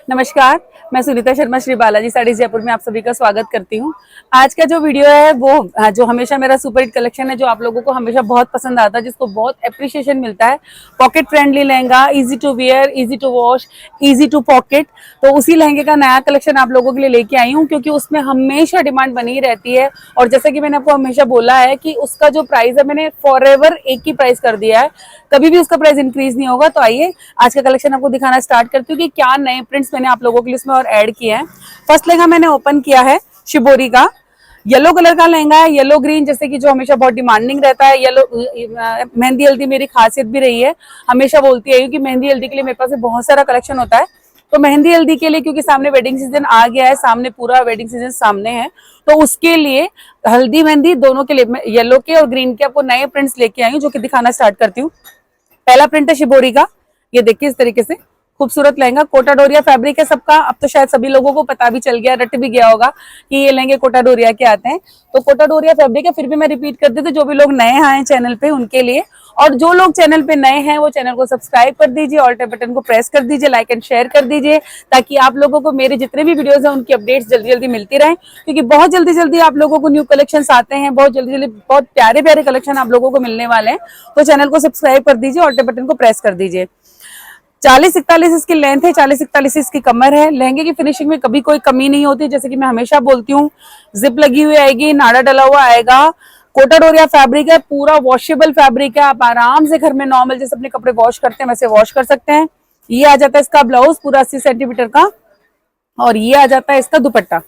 नमस्कार, मैं सुनीता शर्मा श्री बालाजी साड़ी जयपुर में आप सभी का स्वागत करती हूँ। आज का जो वीडियो है वो जो हमेशा मेरा सुपर हिट कलेक्शन है, जो आप लोगों को हमेशा बहुत पसंद आता है, जिसको बहुत एप्रिशिएशन मिलता है। Pocket friendly lehenga, easy to wear, easy to wash, easy to pocket. तो उसी लहंगे का नया कलेक्शन आप लोगों के लिए लेके आई हूँ, क्योंकि उसमें हमेशा डिमांड बनी रहती है। और जैसे कि मैंने आपको हमेशा बोला है कि उसका जो प्राइस है, मैंने फॉर एवर एक ही प्राइस कर दिया है, कभी भी उसका प्राइस इंक्रीज नहीं होगा। तो आइए आज का कलेक्शन आपको दिखाना स्टार्ट करती हूँ कि क्या नए प्रिंट्स मैंने आप लोगों के लिए इसमें और ऐड किए हैं। फर्स्ट लहंगा मैंने ओपन किया है शिबोरी का, येलो कलर का लहंगा है, येलो ग्रीन, जैसे कि जो हमेशा बहुत डिमांडिंग रहता है। येलो मेहंदी हल्दी मेरी खासियत भी रही है, हमेशा बोलती है कि मेहंदी हल्दी के लिए मेरे पास बहुत सारा कलेक्शन होता है। तो मेहंदी हल्दी के लिए, क्योंकि सामने वेडिंग सीजन आ गया है, सामने पूरा वेडिंग सीजन सामने है, तो उसके लिए हल्दी मेहंदी दोनों के लिए येलो के और ग्रीन के आपको नए प्रिंट्स लेके आई हूँ, जो कि दिखाना स्टार्ट करती हूँ। पहला प्रिंट है शिबोरी का, ये देखिए इस तरीके से खूबसूरत लहंगा, कोटा डोरिया फैब्रिक है सबका। अब तो शायद सभी लोगों को पता भी चल गया, रट भी गया होगा कि ये लहंगे कोटा डोरिया के आते हैं। तो कोटा डोरिया फैब्रिक है, फिर भी मैं रिपीट कर देती हूँ जो भी लोग नए हैं चैनल पे उनके लिए। और जो लोग चैनल पे नए हैं वो चैनल को सब्सक्राइब कर दीजिए, ऑल बटन को प्रेस कर दीजिए, लाइक एंड शेयर कर दीजिए, ताकि आप लोगों को मेरे जितने भी वीडियोस हैं उनकी अपडेट्स जल्दी जल्दी मिलती रहे। क्योंकि बहुत जल्दी जल्दी आप लोगों को न्यू कलेक्शंस आते हैं, बहुत जल्दी जल्दी बहुत प्यारे प्यारे कलेक्शन आप लोगों को मिलने वाले हैं। तो चैनल को सब्सक्राइब कर दीजिए, ऑल बटन को प्रेस कर दीजिए। 40-41 इसकी लेंथ है, 40-41 इसकी कमर है। लहंगे की फिनिशिंग में कभी कोई कमी नहीं होती, जैसे कि मैं हमेशा बोलती हूँ। जिप लगी हुई आएगी, नाड़ा डला हुआ आएगा, कोटा डोरिया फैब्रिक है, पूरा वॉशेबल फैब्रिक है। आप आराम से घर में नॉर्मल जैसे अपने कपड़े वॉश करते हैं वैसे वॉश कर सकते हैं। ये आ जाता है इसका ब्लाउज पूरा 80 सेंटीमीटर का, और ये आ जाता है इसका दुपट्टा।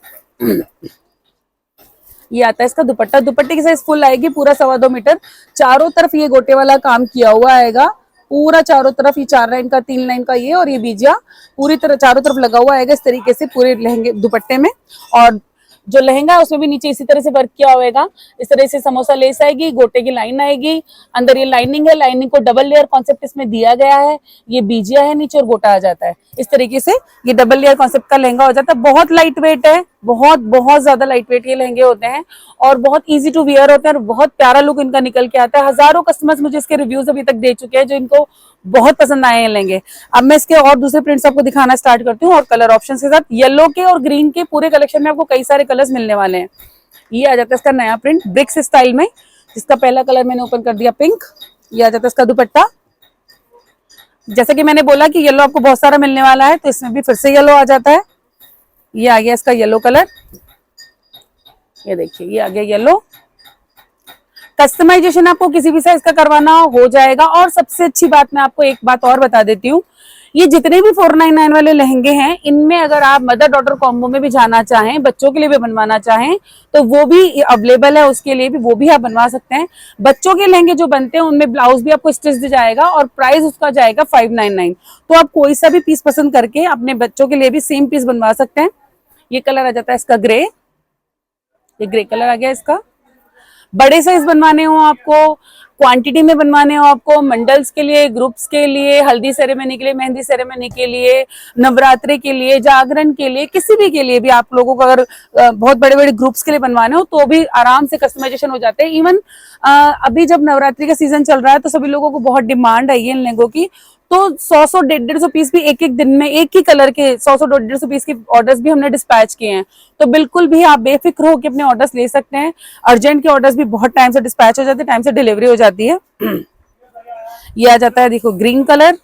ये आता है इसका दुपट्टा, दुपट्टे की साइज फुल आएगी, पूरा 2.25 मीटर। चारों तरफ ये गोटे वाला काम किया हुआ आएगा, पूरा चारों तरफ। ये 4 लाइन का, 3 लाइन का ये, और ये बीजिया पूरी तरह चारों तरफ लगा हुआ आएगा इस तरीके से पूरे लहंगे दुपट्टे में। और जो लहंगा है उसमें भी नीचे इसी तरह से वर्क किया होगा। इस तरह से समोसा लेस आएगी, गोटे की लाइन आएगी, अंदर ये लाइनिंग है, लाइनिंग को डबल लेयर कॉन्सेप्ट इसमें दिया गया है। ये बीजिया है नीचे और गोटा आ जाता है इस तरीके से। ये डबल लेयर कॉन्सेप्ट का लहंगा हो जाता है। बहुत लाइट वेट है, बहुत बहुत ज्यादा लाइट वेट ये लहंगे होते हैं, और बहुत इजी टू वियर होते हैं, और बहुत प्यारा लुक इनका निकल के आता है। हजारों कस्टमर्स मुझे इसके रिव्यूज अभी तक दे चुके हैं, जो इनको बहुत पसंद आए हैं लहंगे। अब मैं इसके और दूसरे प्रिंट्स आपको दिखाना स्टार्ट करती हूँ, और कलर ऑप्शन के साथ। येलो के और ग्रीन के पूरे कलेक्शन में आपको कई सारे कलर्स मिलने वाले हैं। ये आ जाता है इसका नया प्रिंट ब्रिक्स स्टाइल में, जिसका पहला कलर मैंने ओपन कर दिया पिंक। ये आ जाता है इसका दुपट्टा। जैसे कि मैंने बोला कि येलो आपको बहुत सारा मिलने वाला है, तो इसमें भी फिर से येलो आ जाता है। ये आ गया इसका येलो कलर, ये देखिए ये आ गया येलो। कस्टमाइजेशन आपको किसी भी साइज का करवाना हो जाएगा। और सबसे अच्छी बात मैं आपको एक बात और बता देती हूँ, ये जितने भी 499 वाले लहंगे हैं, इनमें अगर आप मदर डॉटर कॉम्बो में भी जाना चाहें, बच्चों के लिए भी बनवाना चाहें, तो वो भी अवेलेबल है। उसके लिए भी वो भी आप बनवा सकते हैं। बच्चों के लहंगे जो बनते हैं उनमें ब्लाउज भी आपको स्टिच दिया जाएगा, और प्राइस उसका जाएगा 599। तो आप कोई सा भी पीस पसंद करके अपने बच्चों के लिए भी सेम पीस बनवा सकते हैं। ये कलर आ जाता है इसका ग्रे, ये ग्रे कलर आ गया इसका। बड़े साइज बनवाने हो आपको, क्वांटिटी में बनवाने हो आपको, मंडल्स के लिए, ग्रुप्स के लिए, हल्दी सेरेमनी के लिए, मेहंदी सेरेमनी के लिए, नवरात्रि के लिए, जागरण के लिए, किसी भी के लिए भी आप लोगों को अगर बहुत बड़े बड़े ग्रुप्स के लिए बनवाने हो तो भी आराम से कस्टमाइजेशन हो जाते हैं। इवन अभी जब नवरात्रि का सीजन चल रहा है तो सभी लोगों को बहुत डिमांड है इन लहंगों की। तो 100-100, 150-150 पीस भी एक एक दिन में एक ही कलर के 100-100, 150 पीस के ऑर्डर्स भी हमने डिस्पैच किए हैं। तो बिल्कुल भी आप बेफिक्र होकर अपने ऑर्डर्स ले सकते हैं। अर्जेंट के ऑर्डर्स भी बहुत टाइम से डिस्पैच हो जाते हैं, टाइम से डिलीवरी हो जाती है। ये आ जाता है देखो ग्रीन कलर,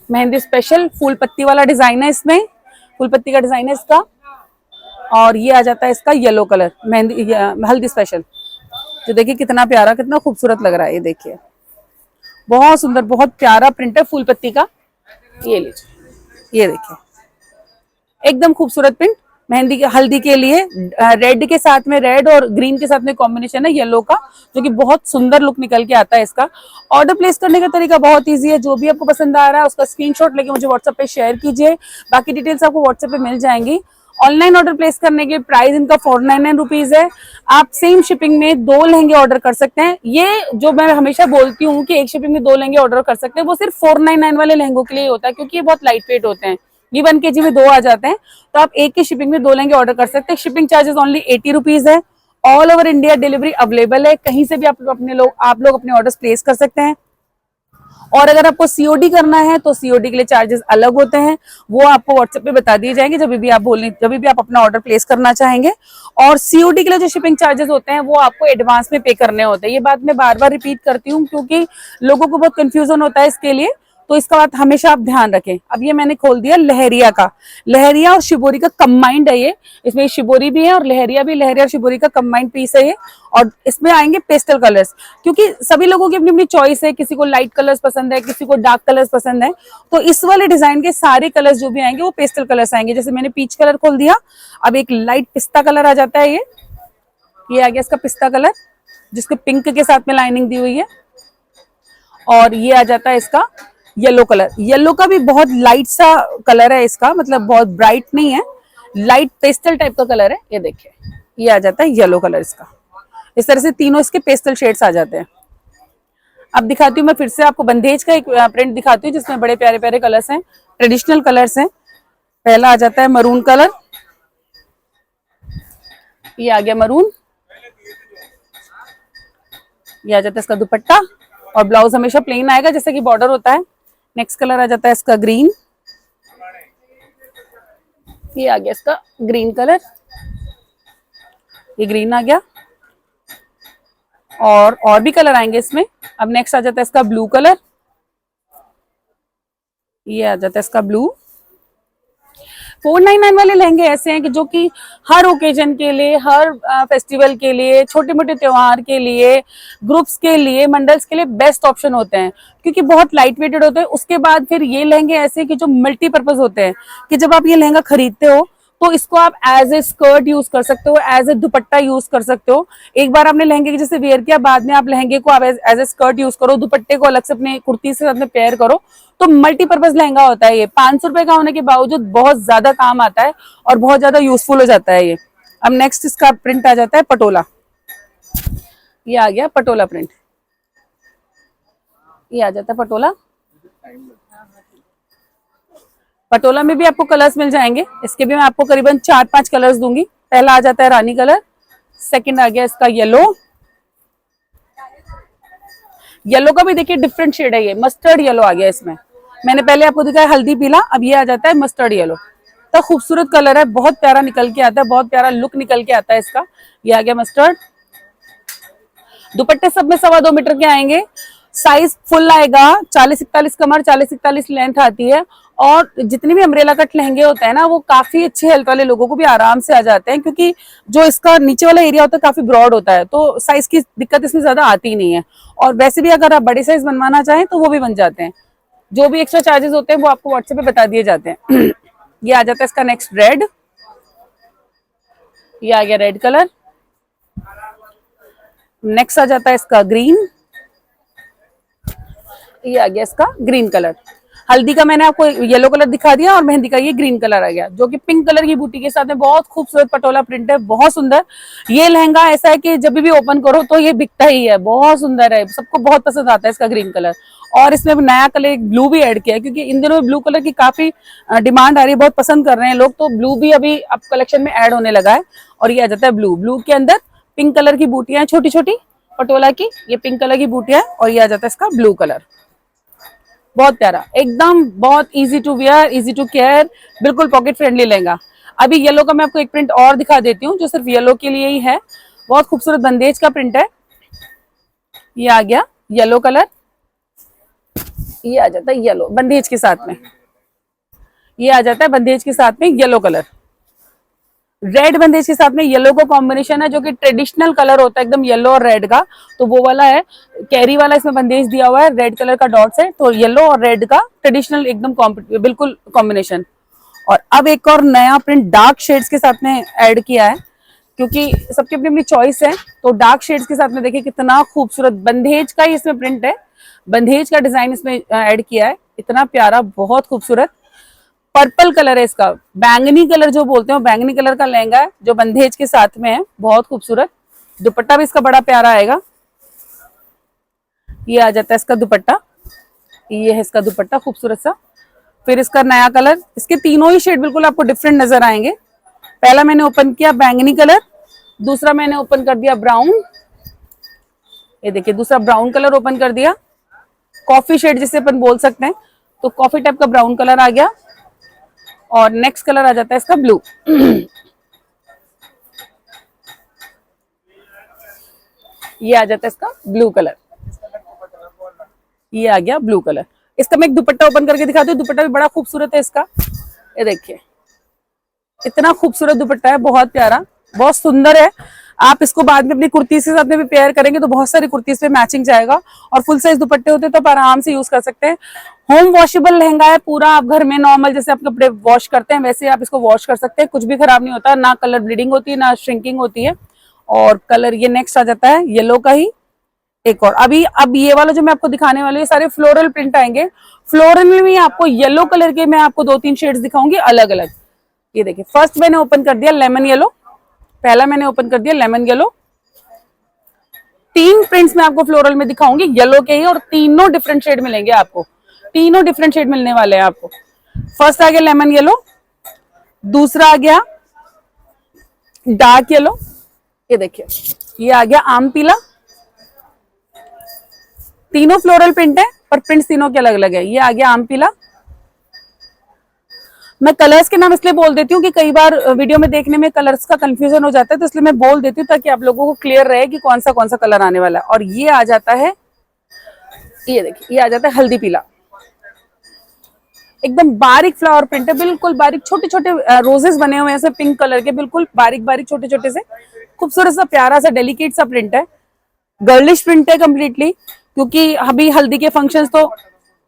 मेहंदी स्पेशल फूल पत्ती वाला डिजाइन है, इसमें फूल पत्ती का डिजाइन है इसका। और ये आ जाता है इसका yellow colour, mehndi haldi special, जो देखिए कितना प्यारा कितना खूबसूरत लग रहा है। ये देखिए बहुत सुंदर बहुत प्यारा प्रिंट है फूल पत्ती का। ये लीजिए, ये देखिए एकदम खूबसूरत प्रिंट मेहंदी के हल्दी के लिए। रेड के साथ में, रेड और ग्रीन के साथ में कॉम्बिनेशन है येलो का, जो कि बहुत सुंदर लुक निकल के आता है इसका। ऑर्डर प्लेस करने का तरीका बहुत इजी है। जो भी आपको पसंद आ रहा है उसका स्क्रीनशॉट लेके मुझे व्हाट्सएप पे शेयर कीजिए, बाकी डिटेल्स आपको व्हाट्सएप पे मिल जाएंगी। ऑनलाइन ऑर्डर प्लेस करने के प्राइस इनका 499 रुपीज है। आप सेम शिपिंग में 2 लहंगे ऑर्डर कर सकते हैं। ये जो मैं हमेशा बोलती हूँ कि एक शिपिंग में 2 लहंगे ऑर्डर कर सकते हैं, वो सिर्फ 499 वाले लहंगों के लिए होता है, क्योंकि ये बहुत लाइट वेट होते हैं। ये 1 kg में 2 आ जाते हैं, तो आप एक की शिपिंग में 2 लहंगे ऑर्डर कर सकते हैं। शिपिंग चार्जेस ओनली 80 रुपीज है। All over India delivery available है, कहीं से भी आप लोग अपने ऑर्डर्स प्लेस कर सकते हैं। और अगर आपको सीओडी करना है तो सीओडी के लिए चार्जेस अलग होते हैं, वो आपको व्हाट्सएप पे बता दिए जाएंगे जब भी आप अपना ऑर्डर प्लेस करना चाहेंगे। और सीओडी के लिए जो शिपिंग चार्जेस होते हैं वो आपको एडवांस में पे करने होते हैं। ये बात मैं बार बार रिपीट करती हूँ क्योंकि लोगों को बहुत कंफ्यूजन होता है इसके लिए, तो इसका बात हमेशा आप ध्यान रखें। अब ये मैंने खोल दिया लहरिया का, लहरिया और शिबोरी का कंबाइंड है ये, इसमें शिबोरी भी है और लहरिया भी, लहरिया और शिबोरी का कंबाइंड पीस है ये। और इसमें आएंगे पेस्टल कलर्स, क्योंकि सभी लोगों की अपनी अपनी चॉइस है, किसी को लाइट कलर्स पसंद है, किसी को डार्क कलर्स पसंद है। तो इस वाले डिजाइन के सारे कलर्स जो भी आएंगे वो पेस्टल कलर्स आएंगे। जैसे मैंने पीच कलर खोल दिया, अब एक लाइट पिस्ता कलर आ जाता है, ये आ गया इसका पिस्ता कलर, जिसके पिंक के साथ में लाइनिंग दी हुई है। और ये आ जाता है इसका येलो कलर, येलो का भी बहुत लाइट सा कलर है इसका, मतलब बहुत ब्राइट नहीं है, लाइट पेस्टल टाइप का कलर है। ये देखिए, ये आ जाता है येलो कलर इसका। इस तरह से तीनों इसके पेस्टल शेड्स आ जाते हैं। अब दिखाती हूँ मैं फिर से आपको बंदेज का एक प्रिंट दिखाती हूँ जिसमें बड़े प्यारे प्यारे कलर्स हैं, ट्रेडिशनल कलर्स हैं। पहला आ जाता है मरून कलर, ये आ गया मरून। ये आ जाता है इसका दुपट्टा, और ब्लाउज हमेशा प्लेन आएगा जैसे कि बॉर्डर होता है। नेक्स्ट कलर आ जाता है इसका ग्रीन, ये आ गया इसका ग्रीन कलर, ये ग्रीन आ गया। और भी कलर आएंगे इसमें। अब नेक्स्ट आ जाता है इसका ब्लू कलर, ये आ जाता है इसका ब्लू। 499 वाले लहंगे ऐसे हैं कि जो कि हर ओकेजन के लिए, हर फेस्टिवल के लिए, छोटे मोटे त्योहार के लिए, ग्रुप्स के लिए, मंडल्स के लिए बेस्ट ऑप्शन होते हैं, क्योंकि बहुत लाइट वेटेड होते हैं। उसके बाद फिर ये लहंगे ऐसे कि जो मल्टीपर्पज होते हैं, कि जब आप ये लहंगा खरीदते हो तो इसको आप एज ए स्कर्ट यूज कर सकते हो, एज ए दुपट्टा यूज कर सकते हो। एक बार आपने लहंगे की जैसे वेयर किया, बाद में आप लहंगे को आप एज ए स्कर्ट यूज करो, दुपट्टे को अलग से अपने कुर्ती से साथ में पेयर करो, तो मल्टीपर्पज लहंगा होता है ये। 500 रुपए का होने के बावजूद बहुत ज्यादा काम आता है और बहुत ज्यादा यूजफुल हो जाता है ये। अब नेक्स्ट इसका प्रिंट आ जाता है पटोला, ये आ गया पटोला प्रिंट, ये आ जाता है पटोला। पटोला में भी आपको कलर्स मिल जाएंगे, इसके भी मैं आपको करीबन 4-5 कलर्स दूंगी। पहला आ जाता है रानी कलर, सेकंड आ गया इसका येलो, येलो का भी देखिए डिफरेंट शेड है, ये मस्टर्ड येलो आ गया इसमें। मैंने पहले आपको दिखाया हल्दी पीला, अब ये आ जाता है मस्टर्ड येलो। तो खूबसूरत कलर है, बहुत प्यारा निकल के आता है, बहुत प्यारा लुक निकल के आता है इसका। ये आ गया मस्टर्ड। दुपट्टे सब में 2.25 मीटर के आएंगे, साइज फुल आएगा, 40-41 कमर, 40-41 लेंथ आती है। और जितने भी अम्ब्रेला कट लहंगे होते हैं ना, वो काफी अच्छे हेल्थ वाले लोगों को भी आराम से आ जाते हैं, क्योंकि जो इसका नीचे वाला एरिया होता है काफी ब्रॉड होता है, तो साइज की दिक्कत इसमें ज्यादा आती नहीं है। और वैसे भी अगर आप बड़े साइज बनवाना चाहें तो वो भी बन जाते हैं। जो भी एक्स्ट्रा चार्जेस होते हैं वो आपको व्हाट्सएप पे बता दिए जाते हैं। ये आ जाता है इसका नेक्स्ट रेड, ये आ गया रेड कलर। नेक्स्ट आ जाता है इसका ग्रीन, ये आ गया इसका ग्रीन कलर। हल्दी का मैंने आपको येलो कलर दिखा दिया और मेहंदी का ये ग्रीन कलर आ गया, जो कि पिंक कलर की बूटी के साथ में बहुत खूबसूरत पटोला प्रिंट है, बहुत सुंदर। ये लहंगा ऐसा है कि जब भी ओपन करो तो ये बिकता ही है, बहुत सुंदर है, सबको बहुत पसंद आता है इसका ग्रीन कलर। और इसमें नया कलर एक ब्लू भी ऐड किया है, क्योंकि इन दिनों में ब्लू कलर की काफी डिमांड आ रही है, बहुत पसंद कर रहे हैं लोग, तो ब्लू भी अभी अब कलेक्शन में ऐड होने लगा है। और ये आ जाता है ब्लू, ब्लू के अंदर पिंक कलर की बूटियां छोटी छोटी पटोला की, ये पिंक कलर की बूटियां, और ये आ जाता है इसका ब्लू कलर। बहुत प्यारा एकदम, बहुत easy to wear, easy to care, बिल्कुल पॉकेट फ्रेंडली लहंगा। अभी येलो का मैं आपको एक प्रिंट और दिखा देती हूँ जो सिर्फ येलो के लिए ही है, बहुत खूबसूरत बंदेज का प्रिंट है। ये आ गया येलो कलर, ये आ जाता है येलो बंदेज के साथ में, ये आ जाता है बंदेज के साथ में येलो कलर। रेड बंदेज के साथ में येलो का कॉम्बिनेशन है, जो कि ट्रेडिशनल कलर होता है एकदम येलो और रेड का, तो वो वाला है। कैरी वाला इसमें बंदेज दिया हुआ है, रेड कलर का डॉट्स है, तो येलो और रेड का ट्रेडिशनल एकदम बिल्कुल कॉम्बिनेशन। और अब एक और नया प्रिंट डार्क शेड्स के साथ में ऐड किया है, क्योंकि सबकी अपनी अपनी चॉइस है, तो डार्क शेड्स के साथ में देखिए कितना खूबसूरत बंदेज का ही इसमें प्रिंट है, बंदेज का डिजाइन इसमें ऐड किया है, इतना प्यारा, बहुत खूबसूरत। पर्पल कलर है इसका, बैंगनी कलर जो बोलते हैं, बैंगनी कलर का लहंगा है जो बंदेज के साथ में है, बहुत खूबसूरत। दुपट्टा भी इसका बड़ा प्यारा आएगा, ये आ जाता है इसका दुपट्टा, ये है इसका दुपट्टा खूबसूरत सा। फिर इसका नया कलर, इसके तीनों ही शेड बिल्कुल आपको डिफरेंट नजर आएंगे। पहला मैंने ओपन किया बैंगनी कलर, दूसरा मैंने ओपन कर दिया ब्राउन, ये देखिए दूसरा ब्राउन कलर ओपन कर दिया, कॉफी शेड जिसे अपन बोल सकते हैं, तो कॉफी टाइप का ब्राउन कलर आ गया। और नेक्स्ट कलर आ जाता है इसका ब्लू। ये आ जाता है इसका ब्लू कलर, ये आ गया ब्लू कलर। इसका मैं एक दुपट्टा ओपन करके दिखाती हूँ। दुपट्टा भी बड़ा खूबसूरत है इसका, ये देखिए इतना खूबसूरत दुपट्टा है, बहुत प्यारा, बहुत सुंदर है। आप इसको बाद में अपनी कुर्ती के साथ में भी पेयर करेंगे तो बहुत सारी कुर्तीज पे मैचिंग जाएगा। और फुल साइज दुपट्टे होते हैं तो आप आराम से यूज कर सकते हैं। होम वॉशेबल लहंगा है पूरा, आप घर में नॉर्मल जैसे आप कपड़े वॉश करते हैं वैसे आप इसको वॉश कर सकते हैं, कुछ भी खराब नहीं होता, ना कलर ब्लीडिंग होती है ना श्रिंकिंग होती है। और कलर ये नेक्स्ट आ जाता है येलो का ही एक और। अब ये वाला जो मैं आपको दिखाने वाली हूँ ये सारे फ्लोरल प्रिंट आएंगे। फ्लोरल में भी आपको येलो कलर के मैं आपको 2-3 शेड्स दिखाऊंगी अलग अलग। ये देखिए फर्स्ट मैंने ओपन कर दिया लेमन येलो, पहला मैंने ओपन कर दिया लेमन येलो। 3 प्रिंट्स मैं आपको फ्लोरल में दिखाऊंगी येलो के ही, और तीनों डिफरेंट शेड मिलेंगे आपको, तीनों डिफरेंट शेड मिलने वाले हैं आपको। फर्स्ट आ गया लेमन येलो, दूसरा आ गया डार्क येलो, ये देखिए ये आ गया आम पीला। तीनों फ्लोरल प्रिंट है पर प्रिंट्स तीनों के अलग अलग है। ये आ गया आम पीला। मैं कलर्स के नाम इसलिए बोल देती हूँ कि कई बार वीडियो में देखने में कलर्स का कंफ्यूजन हो जाता है, तो इसलिए मैं बोल देती हूँ ताकि आप लोगों को क्लियर रहे कि कौन सा कलर आने वाला है। और ये आ जाता है, ये देखिए ये आ जाता है हल्दी पीला, एकदम बारीक फ्लावर प्रिंट है, बिल्कुल बारीक छोटे छोटे रोजेस बने हुए हैं ऐसे पिंक कलर के, बिल्कुल बारीक बारीक छोटे छोटे से खूबसूरत सा प्यारा सा डेलिकेट सा प्रिंट है। गर्लिश प्रिंट है कम्प्लीटली, क्योंकि अभी हल्दी के फंक्शंस तो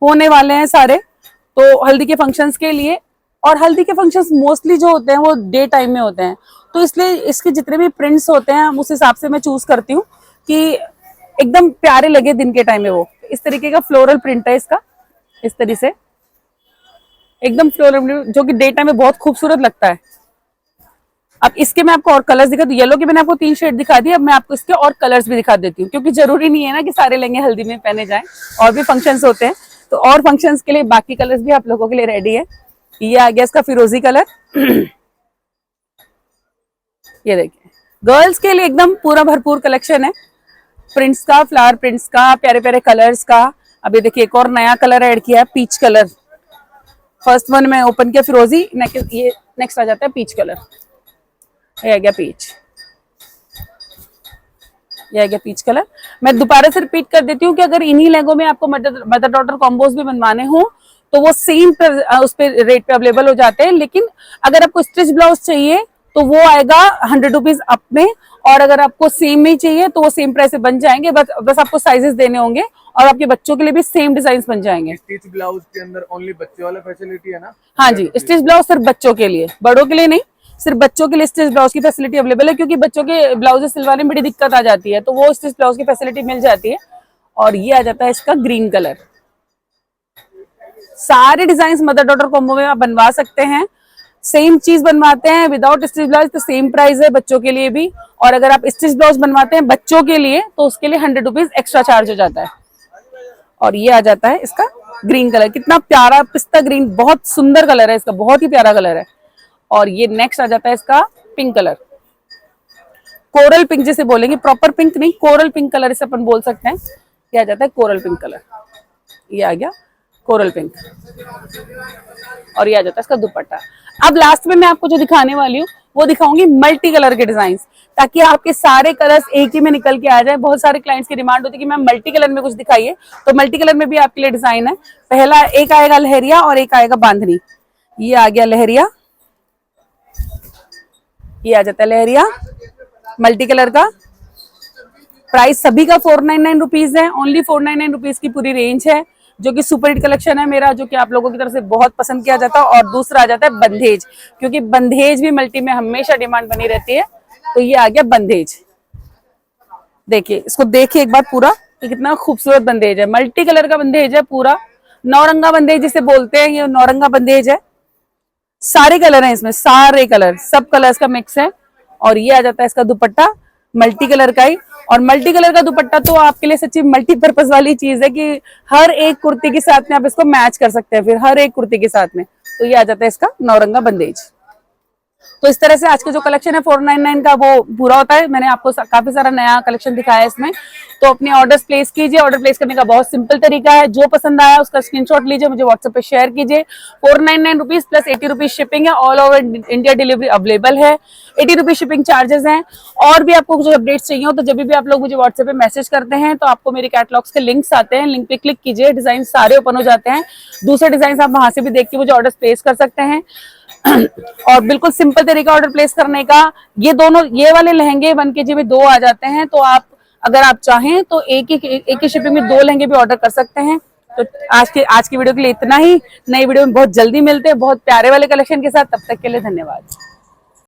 होने वाले हैं सारे, तो हल्दी के फंक्शंस के लिए, और हल्दी के फंक्शंस मोस्टली जो होते हैं वो डे टाइम में होते हैं, तो इसलिए इसके जितने भी प्रिंट्स होते हैं उस हिसाब से मैं चूज करती हूँ कि एकदम प्यारे लगे दिन के टाइम में। वो इस तरीके का फ्लोरल प्रिंट है इसका, इस तरीके से एकदम फ्लोरल जो कि डे टाइम में बहुत खूबसूरत लगता है। अब इसके मैं आपको और कलर्स दिखा दूं। येलो के मैंने आपको 3 शेड दिखा दी, अब मैं आपको इसके और कलर्स भी दिखा देती हूँ, क्योंकि जरूरी नहीं है ना कि सारे लहंगे हल्दी में पहने जाएं, और भी फंक्शंस होते हैं, तो और फंक्शंस के लिए बाकी कलर्स भी आप लोगों के लिए रेडी है। ये आ गया इसका फिरोजी कलर। ये देखिए गर्ल्स के लिए एकदम पूरा भरपूर कलेक्शन है, प्रिंट्स का, फ्लावर प्रिंट्स का, प्यारे प्यारे कलर्स का। अभी देखिए एक और नया कलर ऐड किया है, पीच कलर। फर्स्ट वन में ओपन किया फिरोजी, ये नेक्स्ट आ जाता है पीच कलर। ये आ गया पीच, ये आ गया पीच कलर। मैं दोबारा से रिपीट कर देती हूँ कि अगर इन्हीं लहंगों में आपको मदर डॉटर कॉम्बोज भी बनवाने हो तो वो सेम उस पे रेट पे अवेलेबल हो जाते हैं, लेकिन अगर आपको स्टिच ब्लाउज चाहिए तो वो आएगा 100 रुपीज अप में, और अगर आपको सेम में चाहिए तो वो सेम प्राइस से बन जाएंगे, बस आपको साइजेस देने होंगे, और आपके बच्चों के लिए भी सेम डिजाइन बन जाएंगे। स्टिच ब्लाउज के अंदर ओनली बच्चे वाला फैसिलिटी है ना? हाँ जी, स्टिच ब्लाउज सिर्फ बच्चों के लिए, बड़ों के लिए नहीं, सिर्फ बच्चों के लिए स्टिच ब्लाउज की फैसिलिटी अवेलेबल है, क्योंकि बच्चों के ब्लाउजेस सिलवाने में बड़ी दिक्कत आ जाती है, तो वो स्टिच ब्लाउज की फैसिलिटी मिल जाती है। और ये आ जाता है इसका ग्रीन कलर। सारे डिजाइन मदर डॉटर कॉम्बो में आप बनवा सकते हैं, सेम चीज बनवाते हैं विदाउट स्टिच ब्लाउज तो सेम प्राइस है बच्चों के लिए भी, और अगर आप स्टिच ब्लाउज बनवाते हैं बच्चों के लिए तो उसके लिए 100 रुपीज एक्स्ट्रा चार्ज हो जाता है। और ये आ जाता है इसका ग्रीन कलर, कितना प्यारा पिस्ता ग्रीन, बहुत सुंदर कलर है इसका, बहुत ही प्यारा कलर है। और ये नेक्स्ट आ जाता है इसका पिंक कलर, कोरल पिंक जिसे बोलेंगे, प्रॉपर पिंक नहीं, कोरल पिंक कलर इसे अपन बोल सकते हैं। ये आ जाता है कोरल पिंक कलर, ये आ गया कोरल पिंक। और ये आ जाता है इसका दुपट्टा। अब लास्ट में मैं आपको जो दिखाने वाली हूँ वो दिखाऊंगी मल्टी कलर के डिजाइन, ताकि आपके सारे कलर्स एक ही में निकल के आ जाए। बहुत सारे क्लाइंट्स की डिमांड होती है कि मैम मल्टी कलर में कुछ दिखाइए, तो मल्टी कलर में भी आपके लिए डिजाइन है। पहला एक आएगा लहरिया और एक आएगा बांधनी। ये आ गया लहरिया, ये आ जाता है लहरिया मल्टी कलर का। प्राइस सभी का 499 रुपीज है, ओनली 499 रुपीज की पूरी रेंज है, जो कि सुपर हिट कलेक्शन है मेरा, जो कि आप लोगों की तरफ से बहुत पसंद किया जाता है। और दूसरा आ जाता है बंधेज, क्योंकि बंधेज भी मल्टी में हमेशा डिमांड बनी रहती है, तो ये आ गया बंधेज। देखिए इसको देखिए एक बार पूरा, ये कितना खूबसूरत बंधेज है, मल्टी कलर का बंधेज है पूरा, नौरंगा बंधेज जिसे बोलते हैं, ये नौरंगा बंधेज है। सारे कलर हैं इसमें, सारे कलर, सब कलर्स का मिक्स है। और ये आ जाता है इसका दुपट्टा मल्टी कलर का ही, और मल्टी कलर का दुपट्टा तो आपके लिए सच्ची मल्टीपर्पज वाली चीज है कि हर एक कुर्ती के साथ में आप इसको मैच कर सकते हैं, फिर हर एक कुर्ती के साथ में। तो ये आ जाता है इसका नौरंगा बंदेज। तो इस तरह से आज का जो कलेक्शन है 499 का वो पूरा होता है। मैंने आपको काफी सारा नया कलेक्शन दिखाया है इसमें, तो अपने ऑर्डर्स प्लेस कीजिए। ऑर्डर प्लेस करने का बहुत सिंपल तरीका है, जो पसंद आया उसका स्क्रीनशॉट लीजिए, मुझे व्हाट्सएप पे शेयर कीजिए। 499 रुपीज प्लस 80 रुपीज शिपिंग है, all over India delivery available है। 80 रुपीज शिपिंग चार्जेस हैं। और भी आपको कुछ अपडेट्स चाहिए हो तो जब भी आप लोग मुझे व्हाट्सएप पे मैसेज करते हैं तो आपको मेरे कैटलॉग्स के लिंक्स आते हैं, लिंक पे क्लिक कीजिए, डिजाइन सारे ओपन हो जाते हैं। दूसरे डिजाइन आप वहां से भी देख के मुझे ऑर्डर प्लेस कर सकते हैं। और बिल्कुल सिंपल तरीका ऑर्डर प्लेस करने का। ये दोनों, ये वाले लहंगे 1 kg में 2 आ जाते हैं, तो आप अगर आप चाहें तो एक ही शिपिंग में 2 लहंगे भी ऑर्डर कर सकते हैं। तो आज की वीडियो के लिए इतना ही। नई वीडियो में बहुत जल्दी मिलते हैं बहुत प्यारे वाले कलेक्शन के साथ। तब तक के लिए धन्यवाद।